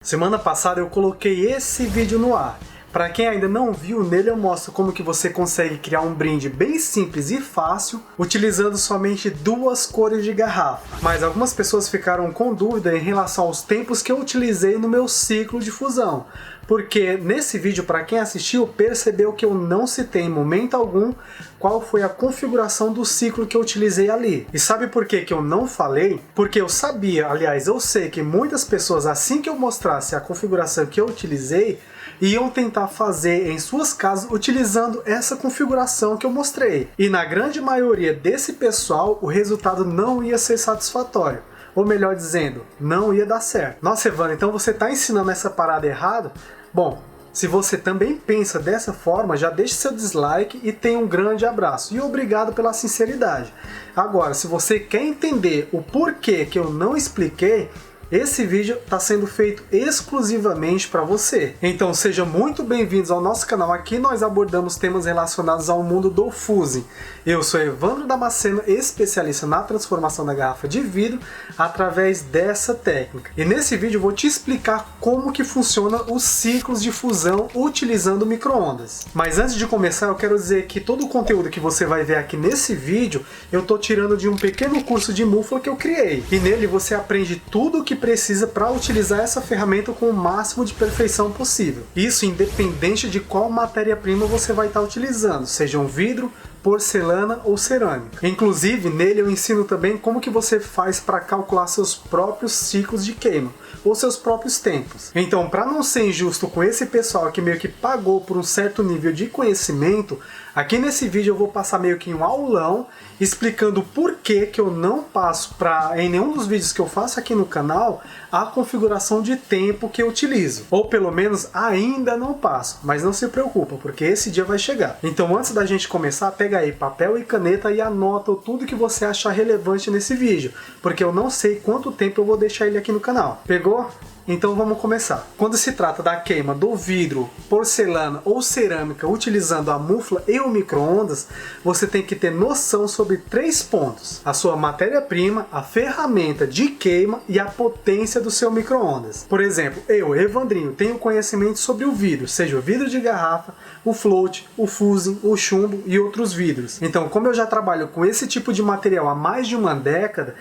Semana passada eu coloquei esse vídeo no ar. Para quem ainda não viu, nele eu mostro como que você consegue criar um brinde bem simples e fácil, utilizando somente duas cores de garrafa. Mas algumas pessoas ficaram com dúvida em relação aos tempos que eu utilizei no meu ciclo de fusão. Porque nesse vídeo, para quem assistiu, percebeu que eu não citei em momento algum qual foi a configuração do ciclo que eu utilizei ali. E sabe por que eu não falei? Porque eu sabia, aliás, eu sei que muitas pessoas, assim que eu mostrasse a configuração que eu utilizei, iam tentar fazer em suas casas utilizando essa configuração que eu mostrei. E na grande maioria desse pessoal, o resultado não ia ser satisfatório. Ou melhor dizendo, não ia dar certo. Nossa, Evandro, então você está ensinando essa parada errada? Bom, se você também pensa dessa forma, já deixe seu dislike e tenha um grande abraço. E obrigado pela sinceridade. Agora, se você quer entender o porquê que eu não expliquei, esse vídeo está sendo feito exclusivamente para você. Então sejam muito bem-vindos ao nosso canal. Aqui nós abordamos temas relacionados ao mundo do fusing. Eu sou Evandro Damasceno, especialista na transformação da garrafa de vidro através dessa técnica. E nesse vídeo eu vou te explicar como que funciona os ciclos de fusão utilizando micro-ondas. Mas antes de começar, eu quero dizer que todo o conteúdo que você vai ver aqui nesse vídeo eu estou tirando de um pequeno curso de mufla que eu criei. E nele você aprende tudo o que precisa para utilizar essa ferramenta com o máximo de perfeição possível. Isso independente de qual matéria-prima você vai estar utilizando, seja um vidro, porcelana ou cerâmica. Inclusive, nele eu ensino também como que você faz para calcular seus próprios ciclos de queima, ou seus próprios tempos. Então, para não ser injusto com esse pessoal que meio que pagou por um certo nível de conhecimento, aqui nesse vídeo eu vou passar meio que um aulão explicando por que eu não passo em nenhum dos vídeos que eu faço aqui no canal a configuração de tempo que eu utilizo. Ou pelo menos ainda não passo, mas não se preocupa, porque esse dia vai chegar. Então antes da gente começar, pega aí papel e caneta e anota tudo que você achar relevante nesse vídeo, porque eu não sei quanto tempo eu vou deixar ele aqui no canal. Pegou? Então vamos começar. Quando se trata da queima do vidro, porcelana ou cerâmica utilizando a mufla e o micro-ondas, você tem que ter noção sobre 3 pontos: a sua matéria-prima, a ferramenta de queima e a potência do seu micro-ondas. Por exemplo, eu, Evandrinho, tenho conhecimento sobre o vidro, seja o vidro de garrafa, o float, o fusing, o chumbo e outros vidros. Então, como eu já trabalho com esse tipo de material há mais de uma década,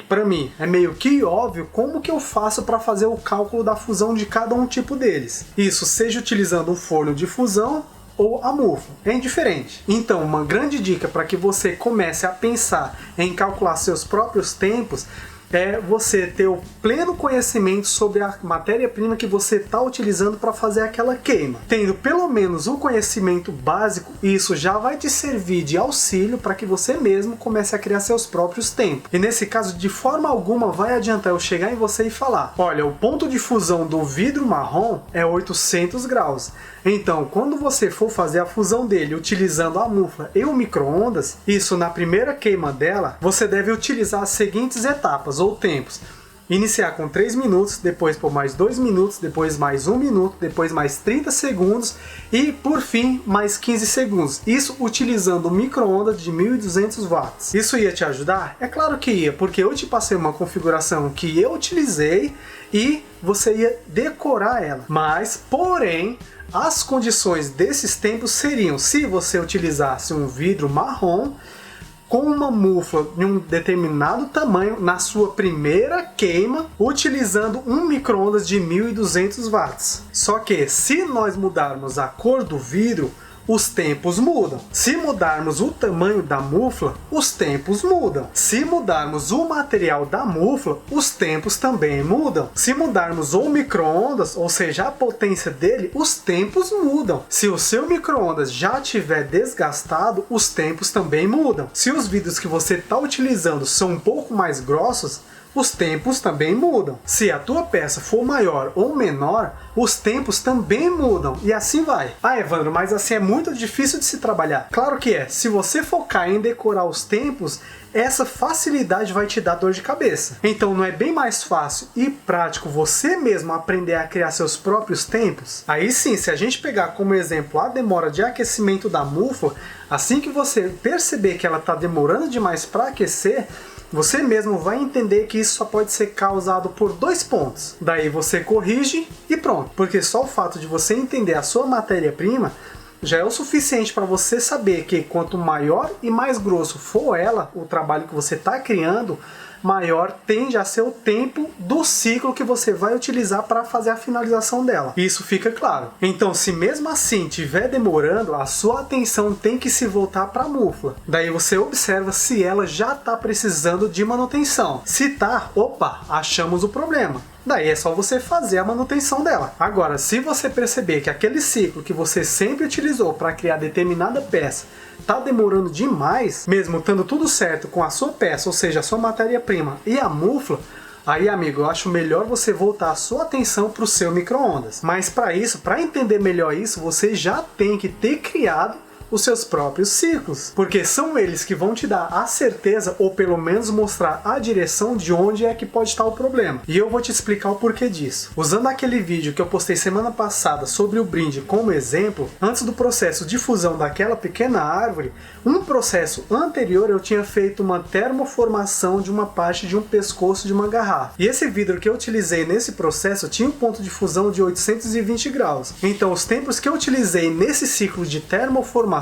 para mim, é meio que óbvio como que eu faço para fazer o cálculo da fusão de cada um tipo deles. Isso seja utilizando um forno de fusão ou a mufla, é indiferente. Então, uma grande dica para que você comece a pensar em calcular seus próprios tempos é você ter o pleno conhecimento sobre a matéria-prima que você está utilizando para fazer aquela queima. Tendo pelo menos um conhecimento básico, isso já vai te servir de auxílio para que você mesmo comece a criar seus próprios tempos. E nesse caso, de forma alguma vai adiantar eu chegar em você e falar: olha, o ponto de fusão do vidro marrom é 800 graus. Então, quando você for fazer a fusão dele utilizando a mufla e o micro-ondas, isso na primeira queima dela, você deve utilizar as seguintes etapas ou tempos. Iniciar com 3 minutos, depois por mais 2 minutos, depois mais 1 minuto, depois mais 30 segundos e por fim mais 15 segundos. Isso utilizando o micro-ondas de 1200 watts. Isso ia te ajudar? É claro que ia, porque eu te passei uma configuração que eu utilizei e você ia decorar ela. Mas, porém, as condições desses tempos seriam se você utilizasse um vidro marrom com uma mufla de um determinado tamanho na sua primeira queima, utilizando um micro-ondas de 1200 watts. Só que se nós mudarmos a cor do vidro, os tempos mudam. Se mudarmos o tamanho da mufla, os tempos mudam. Se mudarmos o material da mufla, os tempos também mudam. Se mudarmos o micro-ondas, ou seja, a potência dele, os tempos mudam. Se o seu micro-ondas já estiver desgastado, os tempos também mudam. Se os vidros que você está utilizando são um pouco mais grossos, os tempos também mudam. Se a tua peça for maior ou menor, os tempos também mudam e assim vai. Ah, Evandro, mas assim é muito difícil de se trabalhar. Claro que é. Se você focar em decorar os tempos, essa facilidade vai te dar dor de cabeça. Então não é bem mais fácil e prático você mesmo aprender a criar seus próprios tempos? Aí sim, se a gente pegar como exemplo a demora de aquecimento da mufla, assim que você perceber que ela está demorando demais para aquecer, você mesmo vai entender que isso só pode ser causado por 2 pontos. Daí você corrige e pronto. Porque só o fato de você entender a sua matéria-prima já é o suficiente para você saber que quanto maior e mais grosso for ela, o trabalho que você está criando, maior tende a ser o tempo do ciclo que você vai utilizar para fazer a finalização dela. Isso fica claro. Então, se mesmo assim estiver demorando, a sua atenção tem que se voltar para a mufla. Daí você observa se ela já está precisando de manutenção. Se tá, opa, achamos o problema. Daí é só você fazer a manutenção dela. Agora, se você perceber que aquele ciclo que você sempre utilizou para criar determinada peça está demorando demais, mesmo estando tudo certo com a sua peça, ou seja, a sua matéria-prima e a mufla, aí, amigo, eu acho melhor você voltar a sua atenção para o seu micro-ondas. Mas para isso, para entender melhor isso, você já tem que ter criado os seus próprios ciclos, porque são eles que vão te dar a certeza, ou pelo menos mostrar a direção de onde é que pode estar o problema. E eu vou te explicar o porquê disso. Usando aquele vídeo que eu postei semana passada sobre o brinde como exemplo, antes do processo de fusão daquela pequena árvore, um processo anterior eu tinha feito uma termoformação de uma parte de um pescoço de uma garrafa. E esse vidro que eu utilizei nesse processo tinha um ponto de fusão de 820 graus. Então os tempos que eu utilizei nesse ciclo de termoformação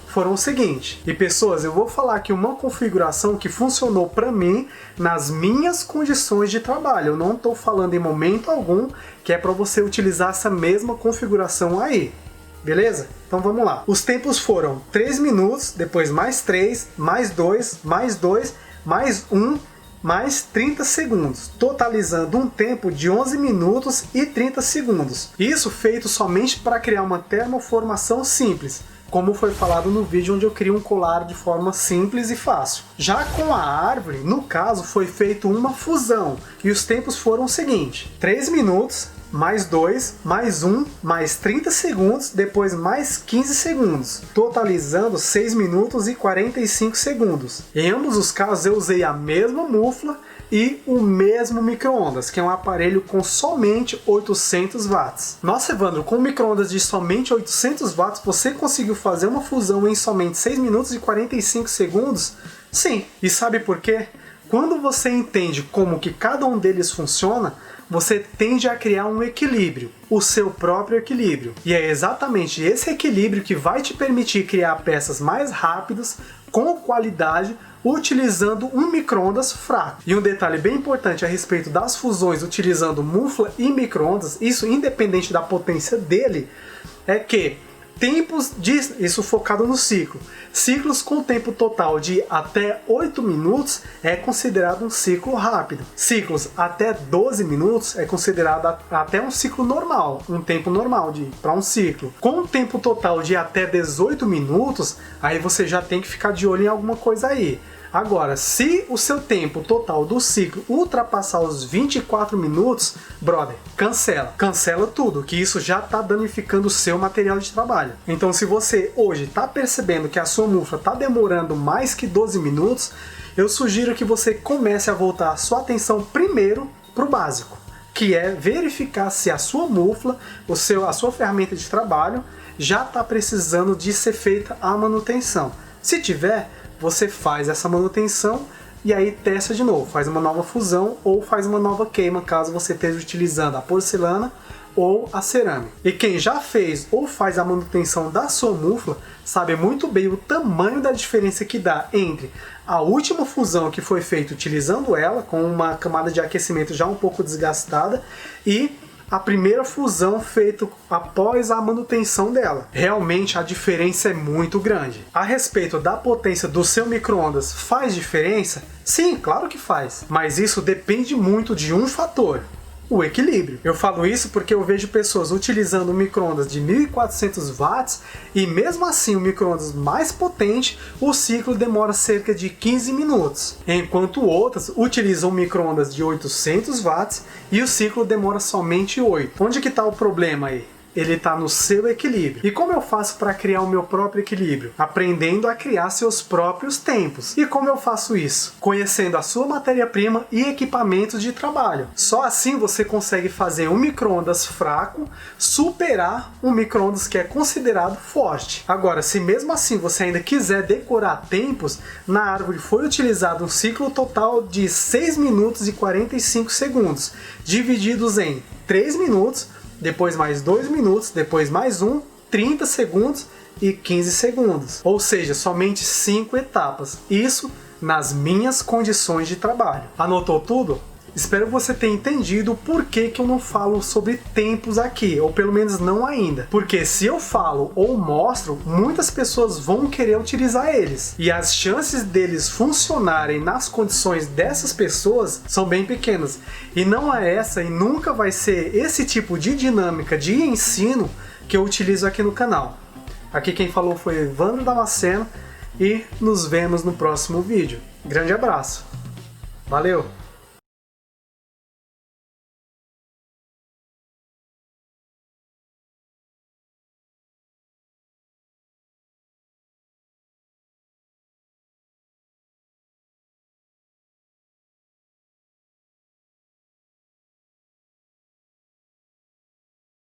foram o seguinte. E pessoas, eu vou falar aqui uma configuração que funcionou para mim nas minhas condições de trabalho. Eu não estou falando em momento algum que é para você utilizar essa mesma configuração aí. Beleza? Então vamos lá. Os tempos foram 3 minutos, depois mais 3, mais 2, mais 2, mais 1, mais 30 segundos, totalizando um tempo de 11 minutos e 30 segundos. Isso feito somente para criar uma termoformação simples, como foi falado no vídeo onde eu crio um colar de forma simples e fácil. Já com a árvore, no caso, foi feito uma fusão, e os tempos foram o seguinte: 3 minutos, mais 2, mais 1, mais 30 segundos, depois mais 15 segundos, totalizando 6 minutos e 45 segundos. Em ambos os casos eu usei a mesma mufla e o mesmo micro-ondas, que é um aparelho com somente 800 watts. Nossa, Evandro, com micro-ondas de somente 800 watts você conseguiu fazer uma fusão em somente 6 minutos e 45 segundos? Sim. E sabe por quê? Quando você entende como que cada um deles funciona, você tende a criar um equilíbrio, o seu próprio equilíbrio. E é exatamente esse equilíbrio que vai te permitir criar peças mais rápidas, com qualidade, utilizando um micro-ondas fraco. E um detalhe bem importante a respeito das fusões utilizando mufla e micro-ondas, isso independente da potência dele, é que tempos isso focado no ciclo. Ciclos com tempo total de até 8 minutos é considerado um ciclo rápido. Ciclos até 12 minutos é considerado até um ciclo normal, um tempo normal para um ciclo. Com um tempo total de até 18 minutos, aí você já tem que ficar de olho em alguma coisa aí. Agora, se o seu tempo total do ciclo ultrapassar os 24 minutos, brother, cancela. Cancela tudo, que isso já está danificando o seu material de trabalho. Então, se você hoje está percebendo que a sua mufla está demorando mais que 12 minutos, eu sugiro que você comece a voltar a sua atenção primeiro para o básico, que é verificar se a sua mufla, a sua ferramenta de trabalho, já está precisando de ser feita a manutenção. Se tiver, você faz essa manutenção e aí testa de novo, faz uma nova fusão ou faz uma nova queima, caso você esteja utilizando a porcelana ou a cerâmica. E quem já fez ou faz a manutenção da sua mufla sabe muito bem o tamanho da diferença que dá entre a última fusão que foi feita utilizando ela, com uma camada de aquecimento já um pouco desgastada, e a primeira fusão feita após a manutenção dela. Realmente a diferença é muito grande. A respeito da potência do seu micro-ondas, faz diferença? Sim, claro que faz. Mas isso depende muito de um fator: o equilíbrio. Eu falo isso porque eu vejo pessoas utilizando um micro-ondas de 1400 watts e mesmo assim o micro-ondas mais potente, o ciclo demora cerca de 15 minutos, enquanto outras utilizam um micro-ondas de 800 watts e o ciclo demora somente 8. Onde que está o problema aí? ele está no seu equilíbrio. E como eu faço para criar o meu próprio equilíbrio? Aprendendo a criar seus próprios tempos. E como eu faço isso? Conhecendo a sua matéria-prima e equipamentos de trabalho. Só assim você consegue fazer um micro-ondas fraco superar um micro-ondas que é considerado forte. Agora, se mesmo assim você ainda quiser decorar tempos, na árvore foi utilizado um ciclo total de 6 minutos e 45 segundos, divididos em 3 minutos, depois mais 2 minutos, depois mais 1, 30 segundos e 15 segundos. Ou seja, somente 5 etapas. Isso nas minhas condições de trabalho. Anotou tudo? Espero que você tenha entendido o porquê que eu não falo sobre tempos aqui, ou pelo menos não ainda. Porque se eu falo ou mostro, muitas pessoas vão querer utilizar eles. E as chances deles funcionarem nas condições dessas pessoas são bem pequenas. E não é essa e nunca vai ser esse tipo de dinâmica de ensino que eu utilizo aqui no canal. Aqui quem falou foi Evandro Damasceno e nos vemos no próximo vídeo. Grande abraço. Valeu!